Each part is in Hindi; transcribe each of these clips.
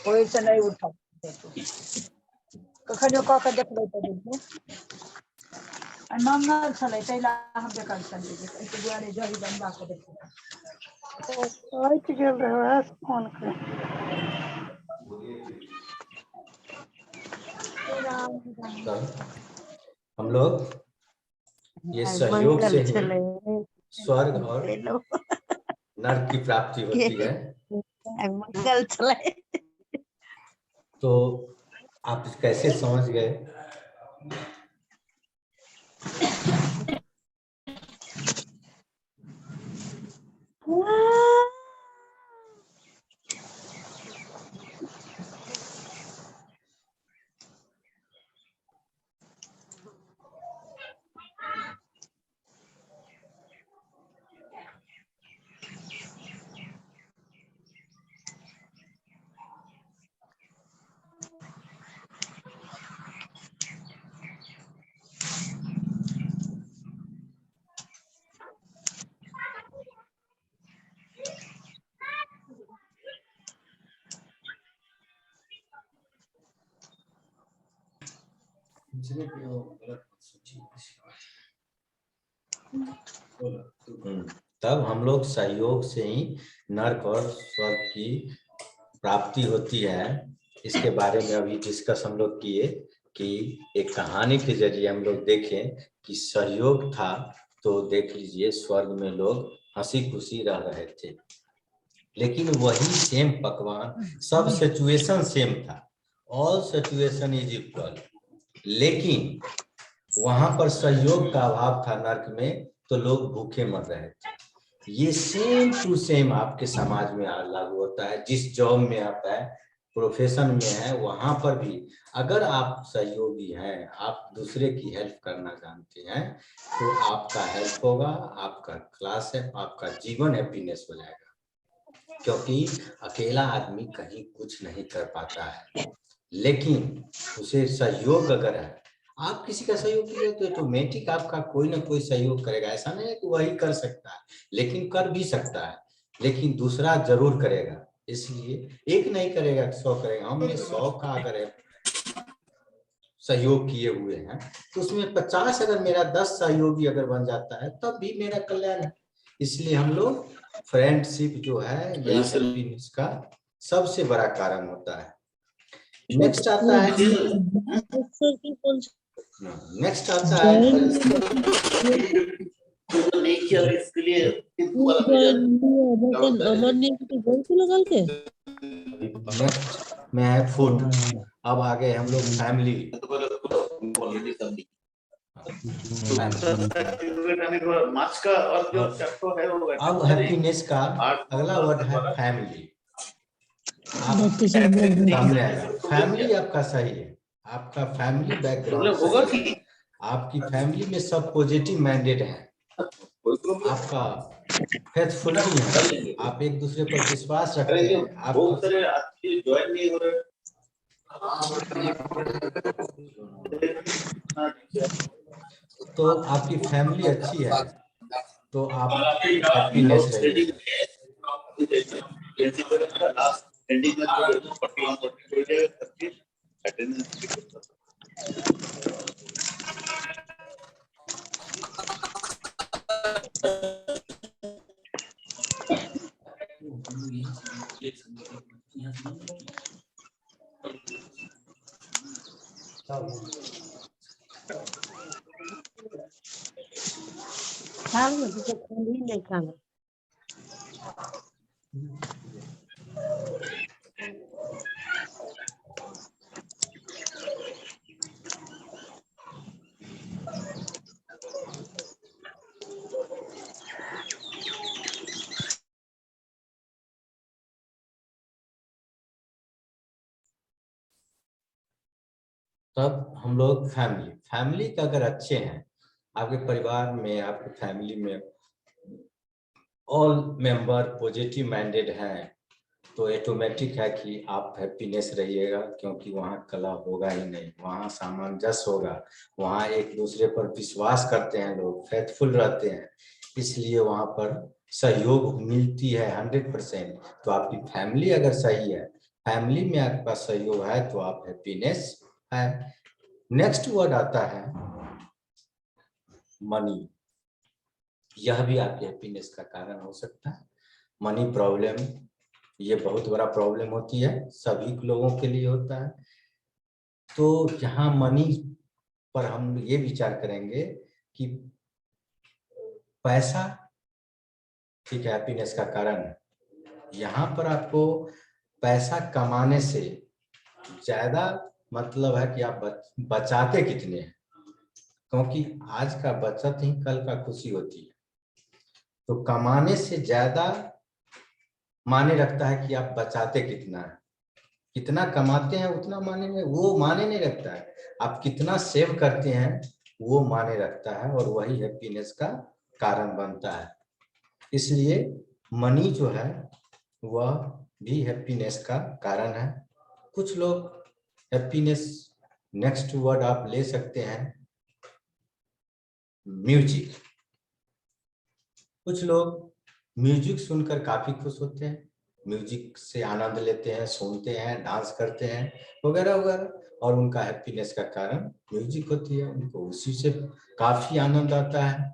कोई से नहीं उठा कखनो क के देखबै त देखबै नंगर छलै तैला हम देखल छलिए एते दुआरे जही बनबा के देखबै आइट गेल रहे फोन के हम लोग ये सहयोग से ही स्वर्ग और नर्क की प्राप्ति होती है। मंगल चले तो आप कैसे समझ गए? तब हम लोग सहयोग से ही नर्क और स्वर्ग की प्राप्ति होती है। इसके बारे में अभी डिस्कस हम लोग किए कि एक कहानी के जरिए हम लोग देखें कि सहयोग था तो देख लीजिए स्वर्ग में लोग हंसी खुशी रह रहे थे, लेकिन वही सेम पकवान, सब सिचुएशन सेम था, ऑल सिचुएशन इज इक्वल, लेकिन वहां पर सहयोग का अभाव था नर्क में, तो लोग भूखे मर रहे थे। ये सेम टू सेम आपके समाज में लागू होता है। जिस जॉब में आता है, प्रोफेशन में है, वहां पर भी अगर आप सहयोगी हैं, आप दूसरे की हेल्प करना जानते हैं, तो आपका हेल्प होगा, आपका क्लास है, आपका जीवन हैप्पीनेस हो जाएगा। क्योंकि अकेला आदमी कहीं कुछ नहीं कर पाता है, लेकिन उसे सहयोग अगर है, आप किसी का सहयोग कीजिए तो ऑटोमेटिक आपका कोई ना कोई सहयोग करेगा। ऐसा नहीं है कि वही कर सकता है, लेकिन कर भी सकता है, लेकिन दूसरा जरूर करेगा। इसलिए एक नहीं करेगा 100 करेगा। हमने 100 का अगर सहयोग किए हुए हैं तो उसमें 50 अगर मेरा 10 सहयोगी अगर बन जाता है तब भी मेरा कल्याण है। इसलिए हम लोग फ्रेंडशिप जो है यह हैप्पीनेस का सबसे बड़ा कारण होता है। नेक्स्ट आता है इसके लिए में है फूड। अब आ गए हम लोग फैमिली। अब हैप्पीनेस का अगला वर्ड है फैमिली। सामने आएगा फैमिली आपका सही है, आपका फैमिली बैकग्राउंड सही है, आपकी फैमिली में सब पॉजिटिव माइंडेड है, आपका फेथफुली है, आप एक दूसरे पर विश्वास रखते हैं, आप ज्वाइन नहीं हो रहे, तो आपकी फैमिली अच्छी है तो आप हैप्पीनेस रहेगी। नहीं खाना तब हम लोग फैमिली का अगर अच्छे हैं, आपके परिवार में, आपके फैमिली में ऑल मेंबर पॉजिटिव माइंडेड हैं, तो ऑटोमेटिक है कि आप हैप्पीनेस रहिएगा, क्योंकि वहाँ कलह होगा ही नहीं, वहाँ सामंजस्य होगा, वहाँ एक दूसरे पर विश्वास करते हैं लोग, फेथफुल रहते हैं, इसलिए वहाँ पर सहयोग मिलती है 100%। तो आपकी फैमिली अगर सही है, फैमिली में आपका सहयोग है, तो आप हैप्पीनेस है। नेक्स्ट वर्ड आता है मनी। यह भी आपके हैप्पीनेस का कारण हो सकता है। मनी प्रॉब्लम, ये बहुत बड़ा प्रॉब्लम होती है, सभी लोगों के लिए होता है। तो यहाँ मनी पर हम ये विचार करेंगे कि पैसा ठीक है हैप्पीनेस का कारण है। यहाँ पर आपको पैसा कमाने से ज्यादा मतलब है कि आप बचाते कितने हैं, क्योंकि आज का बचत ही कल का खुशी होती है। तो कमाने से ज्यादा माने रखता है कि आप बचाते कितना है, कितना कमाते हैं उतना माने में, वो माने नहीं रखता है। आप कितना सेव करते हैं वो माने रखता है, और वही हैप्पीनेस का कारण बनता है। इसलिए मनी जो है वह भी हैप्पीनेस का कारण है। कुछ लोग हैप्पीनेस, नेक्स्ट वर्ड आप ले सकते हैं म्यूजिक। कुछ लोग म्यूजिक सुनकर काफी खुश होते हैं, म्यूजिक से आनंद लेते हैं, सुनते हैं, डांस करते हैं वगैरह वगैरह, और उनका हैप्पीनेस का कारण म्यूजिक होती है, उनको उसी से काफी आनंद आता है,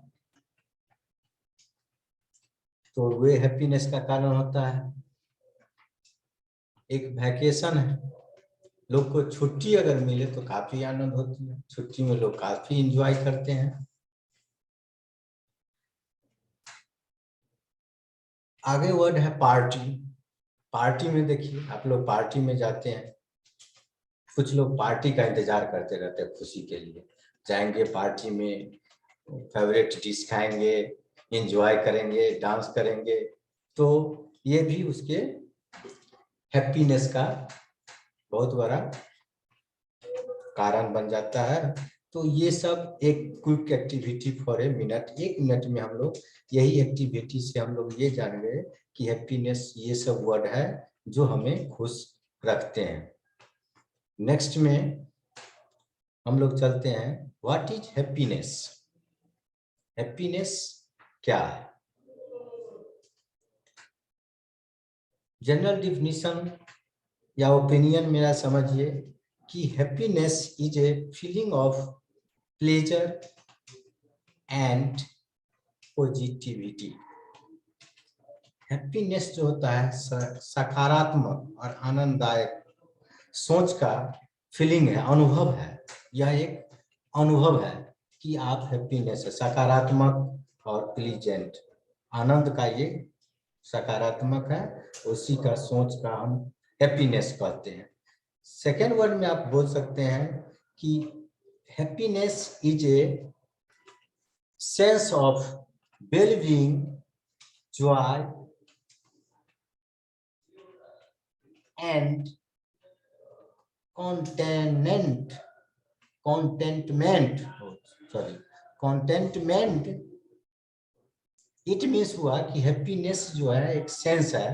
तो वे हैप्पीनेस का कारण होता है। एक वैकेशन है, लोग को छुट्टी अगर मिले तो काफी आनंद होती है, छुट्टी में लोग काफी एंजॉय करते हैं। आगे वर्ड है पार्टी। पार्टी में देखिए, आप लोग पार्टी में जाते हैं, कुछ लोग पार्टी का इंतजार करते रहते हैं, खुशी के लिए जाएंगे पार्टी में, फेवरेट डिश खाएंगे, एंजॉय करेंगे, डांस करेंगे, तो ये भी उसके हैप्पीनेस का बहुत बड़ा कारण बन जाता है। तो ये सब एक quick activity for a minute, 1 minute में हम लोग यही एक्टिविटी से हम लोग ये जान गए कि हैप्पीनेस ये सब वर्ड है जो हमें खुश रखते हैं। नेक्स्ट में हम लोग चलते हैं, व्हाट इज हैप्पीनेस। हैप्पीनेस क्या है? जनरल डिफिनीशन या ओपिनियन मेरा समझिए कि happiness is a feeling of pleasure and positivity. Happiness जो होता है सकारात्मक और आनंददायक सोच का फीलिंग है, अनुभव है। यह एक अनुभव है कि आप हैप्पीनेस है, सकारात्मक और प्लीजेंट, आनंद का ये सकारात्मक है, उसी का सोच का हम हैप्पीनेस कहते हैं। सेकेंड वर्ड में आप बोल सकते हैं कि happiness is a sense of well-being, joy and contentment। It means हुआ कि हैप्पीनेस जो है एक सेंस है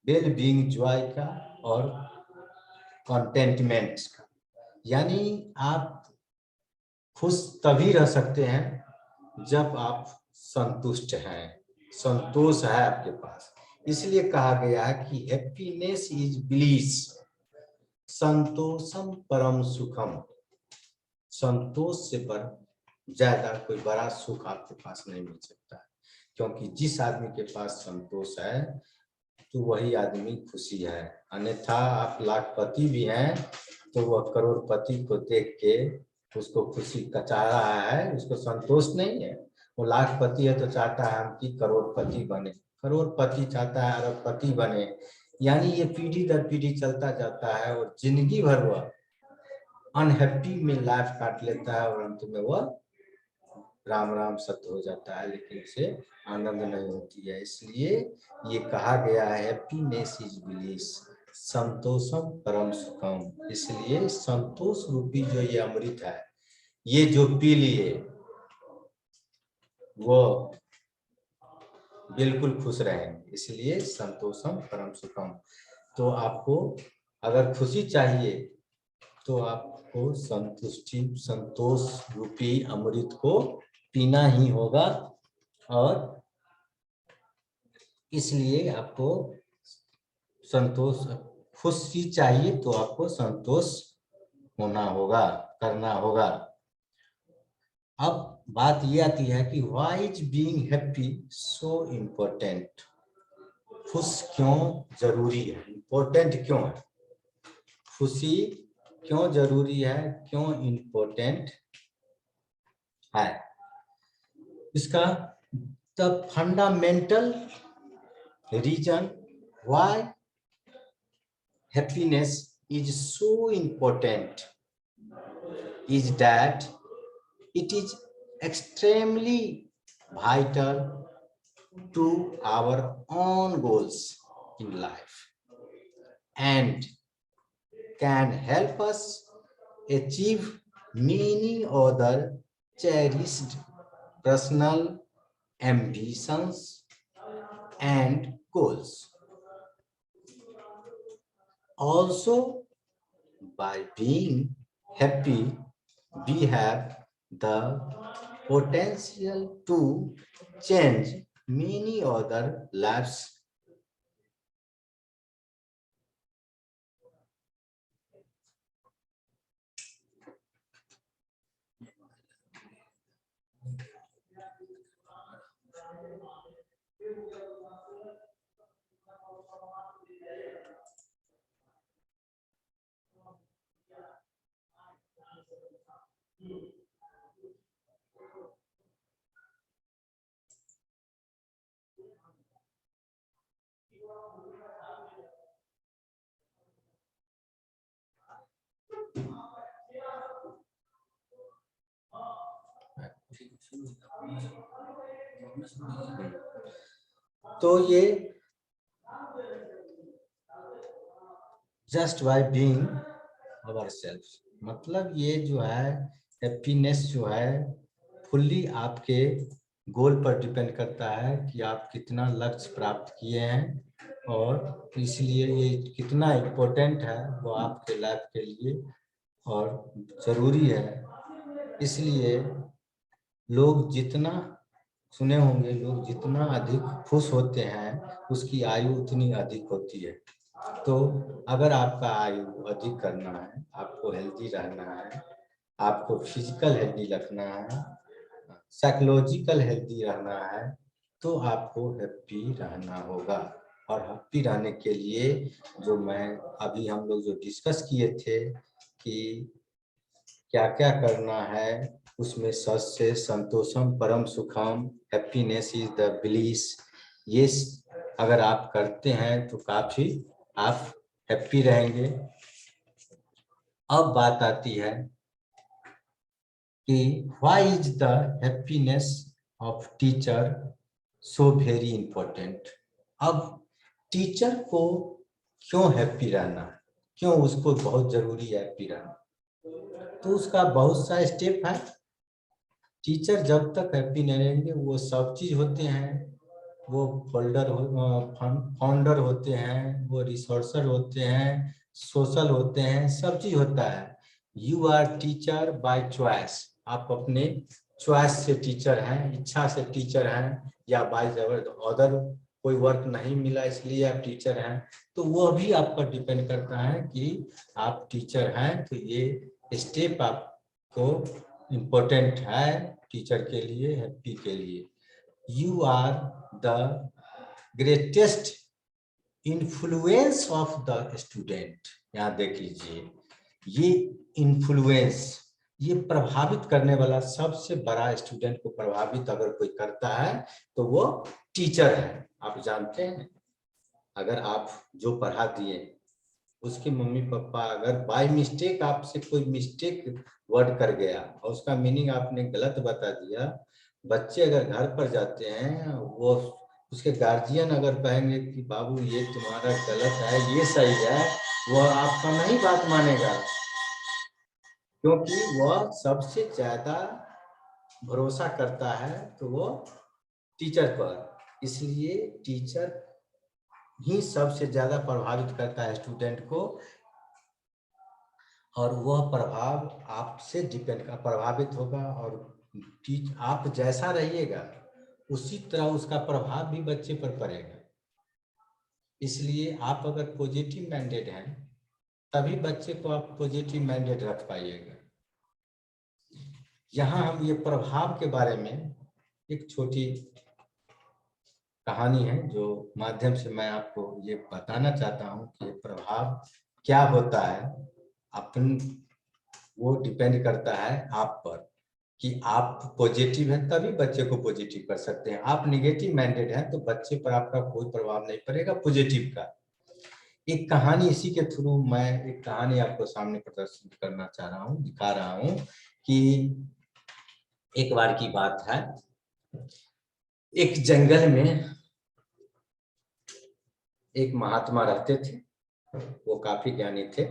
वेल बीइंग, जॉय का और कंटेंटमेंट का, यानी आप खुश तभी रह सकते हैं जब आप संतुष्ट हैं, संतोष है आपके पास। इसलिए कहा गया है कि हैप्पीनेस इज ब्लिस, संतोषम परम सुखम। संतोष से पर ज्यादा कोई बड़ा सुख आपके पास नहीं मिल सकता है, क्योंकि जिस आदमी के पास संतोष है तो वही आदमी खुशी है। अन्यथा आप लाखपति भी हैं तो वह करोड़पति को देख के उसको खुशी चाह रहा है, उसको संतोष नहीं है। वो लाखपति है तो चाहता है हम कि करोड़पति बने, करोड़पति चाहता है अरबपति बने, यानी ये पीढ़ी दर पीढ़ी चलता जाता है और जिंदगी भर वह अनहैप्पी में लाइफ काट लेता है और अंत में वह राम राम सत्य हो जाता है, लेकिन उसे आनंद नहीं होती है। इसलिए ये कहा गया है हैप्पीनेस इज ब्लिस, संतोषम परम सुखम। इसलिए संतोष रूपी जो ये अमृत है, ये जो पी लिए वो बिल्कुल खुश रहेंगे। इसलिए संतोषम परम सुखम। तो आपको अगर खुशी चाहिए तो आपको संतोष रूपी अमृत को पीना ही होगा। और इसलिए आपको संतोष, खुशी चाहिए तो आपको संतोष होना होगा, करना होगा। अब बात ये आती है कि why is being happy so important. खुश क्यों जरूरी है, इम्पोर्टेंट क्यों है, खुशी क्यों जरूरी है, क्यों इम्पोर्टेंट है। इसका the fundamental reason why happiness is so important is that it is extremely vital to our own goals in life and can help us achieve many other cherished personal ambitions and goals. Also, by being happy, we have the potential to change many other lives. तो ये जस्ट बाय बीइंग आवरसेल्फ, मतलब ये जो है हैप्पीनेस जो है फुल्ली आपके गोल पर डिपेंड करता है कि आप कितना लक्ष्य प्राप्त किए हैं और इसलिए ये कितना इम्पोर्टेंट है वो आपके लाइफ के लिए और जरूरी है। इसलिए लोग जितना सुने होंगे, लोग जितना अधिक खुश होते हैं उसकी आयु उतनी अधिक होती है। तो अगर आपका आयु अधिक करना है, आपको हेल्दी रहना है, आपको फिजिकल हेल्दी रखना है, साइकोलॉजिकल हेल्दी रहना है, तो आपको हैप्पी रहना होगा। और हैप्पी रहने के लिए जो मैं अभी हम लोग जो डिस्कस किए थे कि क्या क्या करना है, उसमें सस्य संतोषम परम सुखम, हैप्पीनेस इज द ब्लिस, ये अगर आप करते हैं तो काफी आप हैप्पी रहेंगे। अब बात आती है कि why is the happiness of teacher so very important. अब टीचर को क्यों हैप्पी रहना है, क्यों उसको बहुत जरूरी है हैप्पी रहना, तो उसका बहुत सा स्टेप है। टीचर जब तक हैप्पी नहीं रहेंगे, वो सब चीज होते हैं, वो फाउंडर होते हैं, वो रिसोर्सर होते हैं, सोशल होते हैं, सब चीज होता है। You are teacher by choice, आप अपने चॉइस से टीचर हैं, इच्छा से टीचर हैं, या बाय अदर कोई वर्क नहीं मिला इसलिए आप टीचर हैं। तो वो भी आपका डिपेंड करता है कि आप टीचर हैं, तो ये स्टेप आपको इम्पोर्टेंट है टीचर के लिए, हैप्पी के लिए। You are the greatest influence of the student. यहाँ देख लीजिए, ये इन्फ्लुएंस, ये प्रभावित करने वाला सबसे बड़ा स्टूडेंट को प्रभावित अगर कोई करता है तो वो टीचर है। आप जानते हैं, अगर आप जो पढ़ा दिए उसके मम्मी पापा अगर बाय मिस्टेक आपसे कोई मिस्टेक वर्ड कर गया और उसका मीनिंग आपने गलत बता दिया, बच्चे अगर घर पर जाते हैं वो उसके गार्जियन अगर कहेंगे कि बाबू ये तुम्हारा गलत है, ये सही है, वह आपका नहीं बात मानेगा, क्योंकि वह सबसे ज्यादा भरोसा करता है तो वो टीचर पर। इसलिए टीचर ही सबसे ज्यादा प्रभावित करता है स्टूडेंट को, और वह प्रभाव आपसे डिपेंड का प्रभावित होगा, और आप जैसा रहिएगा उसी तरह उसका प्रभाव भी बच्चे पर पड़ेगा। इसलिए आप अगर पॉजिटिव माइंडेड हैं तभी बच्चे को आप पॉजिटिव माइंडेड रख पाइएगा। यहाँ हम ये प्रभाव के बारे में एक छोटी कहानी है जो माध्यम से मैं आपको ये बताना चाहता हूँ कि ये प्रभाव क्या होता है। अपन वो डिपेंड करता है आप पर कि आप पॉजिटिव हैं तभी बच्चे को पॉजिटिव कर सकते हैं। आप निगेटिव माइंडेड हैं तो बच्चे पर आपका कोई प्रभाव नहीं पड़ेगा पॉजिटिव का। एक कहानी, इसी के थ्रू मैं एक कहानी आपको सामने प्रदर्शित करना चाह रहा हूँ, दिखा रहा हूँ कि एक बार की बात है, एक जंगल में एक महात्मा रहते थे। वो काफी ज्ञानी थे।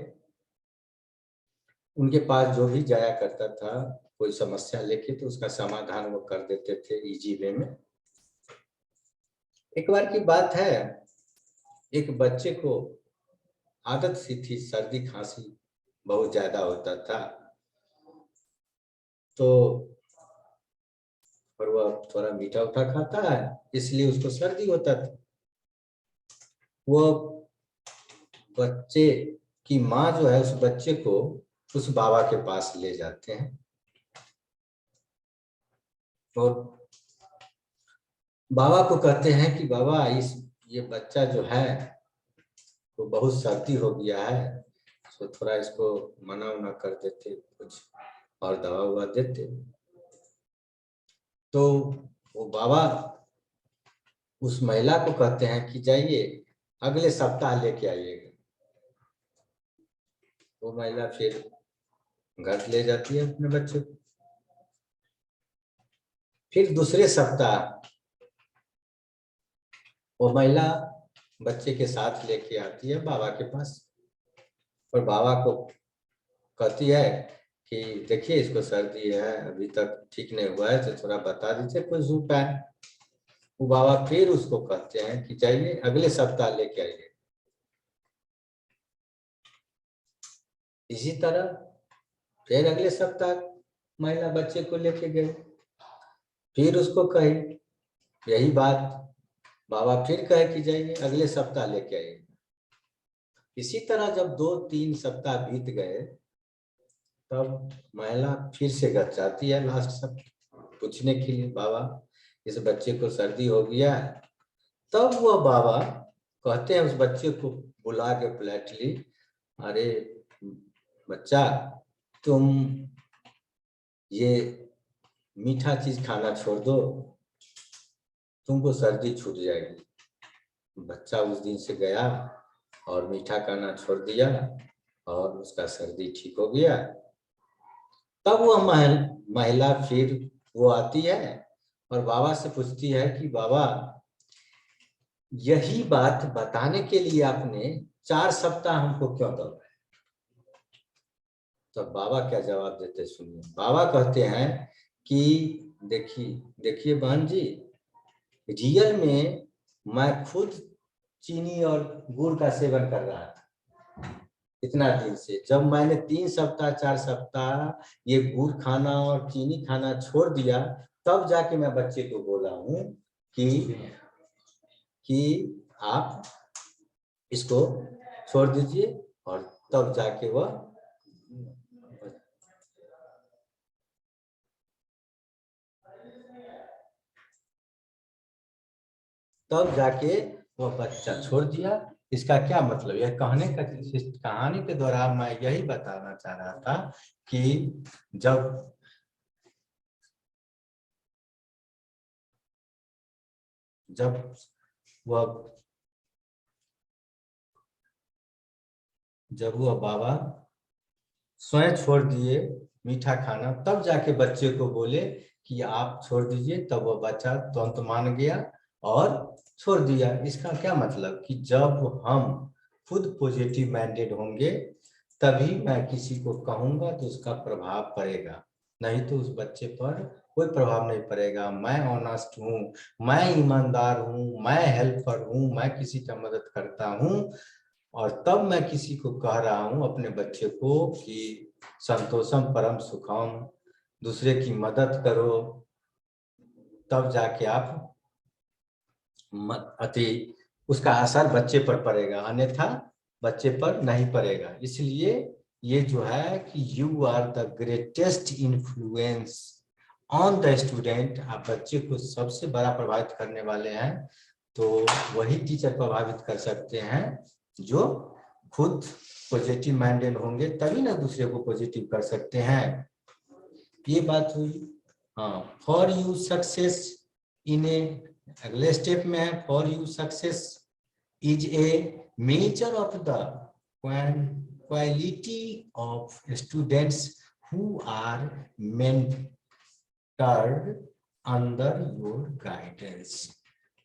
उनके पास जो भी जाया करता था कोई समस्या लेके तो उसका समाधान वो कर देते थे इजी वे में। एक बार की बात है, एक बच्चे को आदत सी थी, सर्दी खांसी बहुत ज्यादा होता था, तो और वह थोड़ा मीठा उठा खाता है इसलिए उसको सर्दी होता था। वो बच्चे की माँ जो है उस बच्चे को उस बाबा के पास ले जाते हैं और बाबा को कहते हैं कि बाबा ये बच्चा जो है तो बहुत सर्दी हो गया है, तो थोड़ा इसको मना उना कर देते, कुछ और दवा उवा देते। तो वो बाबा उस महिला को कहते हैं कि जाइए अगले सप्ताह लेके आइएगा। वो महिला फिर घर ले जाती है अपने बच्चे को। फिर दूसरे सप्ताह वो महिला बच्चे के साथ लेके आती है बाबा के पास और बाबा को कहती है कि देखिए इसको सर्दी है, अभी तक ठीक नहीं हुआ है, तो थोड़ा बता दीजिए कुछ उपाय। वो बाबा फिर उसको कहते हैं कि जाइए अगले सप्ताह लेके आइए। इसी तरह फिर अगले सप्ताह महिला बच्चे को लेके गए, फिर उसको कही यही बात, बाबा फिर कहे कि जाइए अगले सप्ताह लेके आइए। इसी तरह जब 2-3 सप्ताह बीत गए तब महिला फिर से घर जाती है लास्ट सप्ताह पूछने के लिए, बाबा इस बच्चे को सर्दी हो गया है। तब वह बाबा कहते हैं उस बच्चे को बुला के पोलाइटली, अरे बच्चा तुम ये मीठा चीज खाना छोड़ दो, तुमको सर्दी छूट जाएगी। बच्चा उस दिन से गया और मीठा खाना छोड़ दिया और उसका सर्दी ठीक हो गया। तब वह महिला फिर वो आती है और बाबा से पूछती है कि बाबा यही बात बताने के लिए आपने 4 सप्ताह हमको क्यों दौड़ाया? तो बाबा क्या जवाब देते सुनिए। बाबा कहते हैं कि देखिए बहन जी, रियल में मैं खुद चीनी और गुड़ का सेवन कर रहा था इतना दिन से। जब मैंने 3 सप्ताह 4 सप्ताह ये गुड़ खाना और चीनी खाना छोड़ दिया तब जाके मैं बच्चे को बोला हूँ कि आप इसको छोड़ दीजिए, और तब जाके वह बच्चा छोड़ दिया। इसका क्या मतलब, यह कहानी के दौरान मैं यही बताना चाह रहा था कि जब वह बाबा स्वयं छोड़ दिए मीठा खाना, तब जाके बच्चे को बोले कि आप छोड़ दीजिए, तब वह बच्चा तुरंत मान गया और छोड़ दिया। इसका क्या मतलब कि जब हम खुद पॉजिटिव माइंडेड होंगे तभी मैं किसी को कहूंगा तो उसका प्रभाव पड़ेगा, नहीं तो उस बच्चे पर कोई प्रभाव नहीं पड़ेगा। मैं ऑनेस्ट हूँ, मैं ईमानदार हूँ, मैं हेल्पर हूँ, मैं किसी का मदद करता हूँ, और तब मैं किसी को कह रहा हूँ अपने बच्चे को कि संतोषम परम सुखम, दूसरे की मदद करो, तब जाके आप अति उसका असर बच्चे पर पड़ेगा, अन्यथा बच्चे पर नहीं पड़ेगा। इसलिए ये जो है कि you are the greatest influence on the student, आप बच्चे को सबसे बड़ा प्रभावित करने वाले हैं। तो वही टीचर प्रभावित कर सकते हैं जो खुद पॉजिटिव माइंडेड होंगे, तभी ना दूसरे को पॉजिटिव कर सकते हैं। ये बात हुई। हाँ, for you success in a, अगले स्टेप में है for you success is a measure of the quality of students who are mentored under your guidance.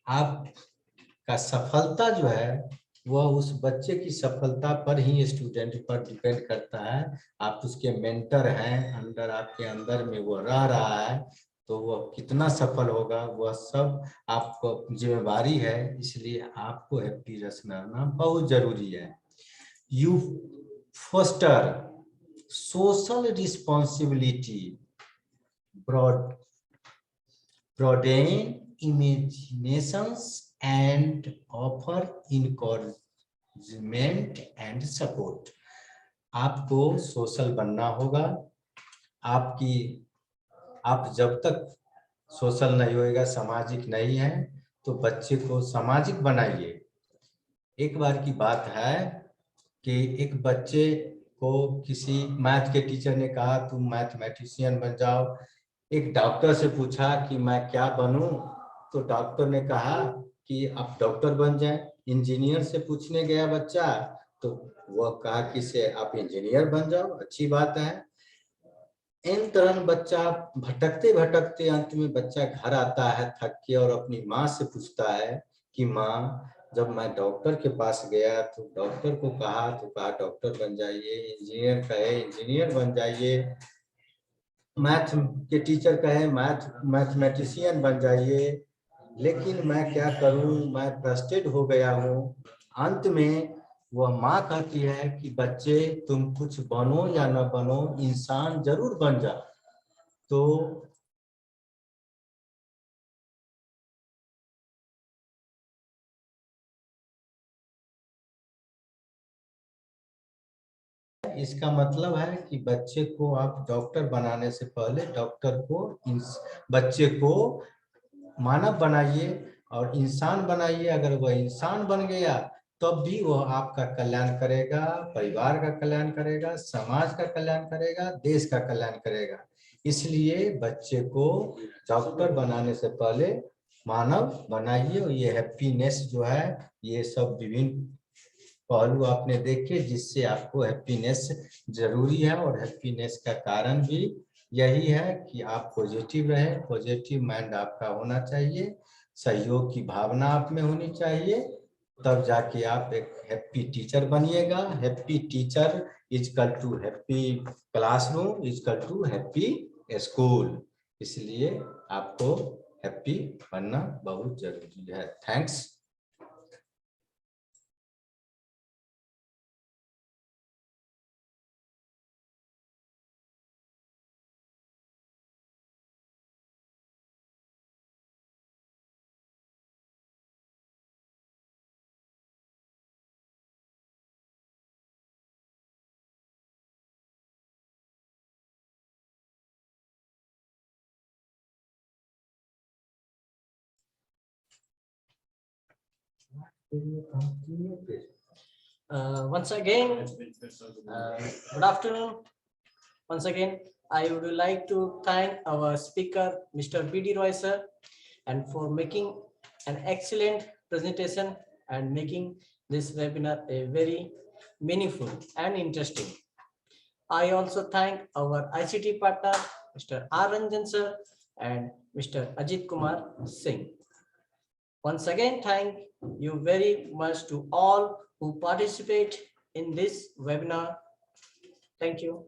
आपका सफलता जो है वह उस बच्चे की सफलता पर ही, स्टूडेंट पर डिपेंड करता है। आप उसके मेंटर हैं, अंदर आपके अंदर में वो रह रहा है, तो वह कितना सफल होगा वह सब आपको जिम्मेवारी है। इसलिए आपको हैप्पी रहना बहुत जरूरी है। You foster social responsibility, broaden imaginations and offer encouragement and support। आपको सोशल बनना होगा। आप जब तक सोशल नहीं होएगा, सामाजिक नहीं है, तो बच्चे को सामाजिक बनाइए। एक बार की बात है कि एक बच्चे को किसी मैथ के टीचर ने कहा तुम मैथमेटिशियन बन जाओ। एक डॉक्टर से पूछा कि मैं क्या बनूं, तो डॉक्टर ने कहा कि आप डॉक्टर बन जाएं। इंजीनियर से पूछने गया बच्चा, तो वह कहा कि से आप इंजीनियर बन जाओ, अच्छी बात है। इन तरह बच्चा भटकते भटकते अंत में बच्चा घर आता है थक के, और अपनी माँ से पूछता है कि माँ, जब मैं डॉक्टर के पास गया तो डॉक्टर को कहा तो कहा डॉक्टर बन जाइए, इंजीनियर कहे इंजीनियर बन जाइए, मैथ के टीचर कहे मैथमेटिशियन बन जाइए, लेकिन मैं क्या करूं, मैं फ्रस्ट्रेट हो गया हूं। अंत में वह माँ कहती है कि बच्चे तुम कुछ बनो या न बनो, इंसान जरूर बन जा। तो इसका मतलब है कि बच्चे को आप डॉक्टर बनाने से पहले बच्चे को मानव बनाइए और इंसान बनाइए। अगर वह इंसान बन गया तब भी वह आपका कल्याण करेगा, परिवार का कल्याण करेगा, समाज का कल्याण करेगा, देश का कल्याण करेगा। इसलिए बच्चे को डॉक्टर बनाने से पहले मानव बनाइए। और ये हैप्पीनेस जो है, ये सब विभिन्न पहलू आपने देखे जिससे आपको हैप्पीनेस जरूरी है। और हैप्पीनेस का कारण भी यही है कि आप पॉजिटिव रहे, पॉजिटिव माइंड आपका होना चाहिए, सहयोग की भावना आप में होनी चाहिए, तब जाके आप एक हैप्पी टीचर बनिएगा। Happy teacher is equal to happy classroom is equal to happy school. इसलिए आपको हैप्पी बनना बहुत जरूरी है। Thanks. Once again, good afternoon. Once again, I would like to thank our speaker, Mr. B.D. Roy sir, and for making an excellent presentation and making this webinar a very meaningful and interesting. I also thank our ICT partner, Mr. R. Ranjan sir and Mr. Ajit Kumar Singh. Once again, thank you very much to all who participate in this webinar. Thank you.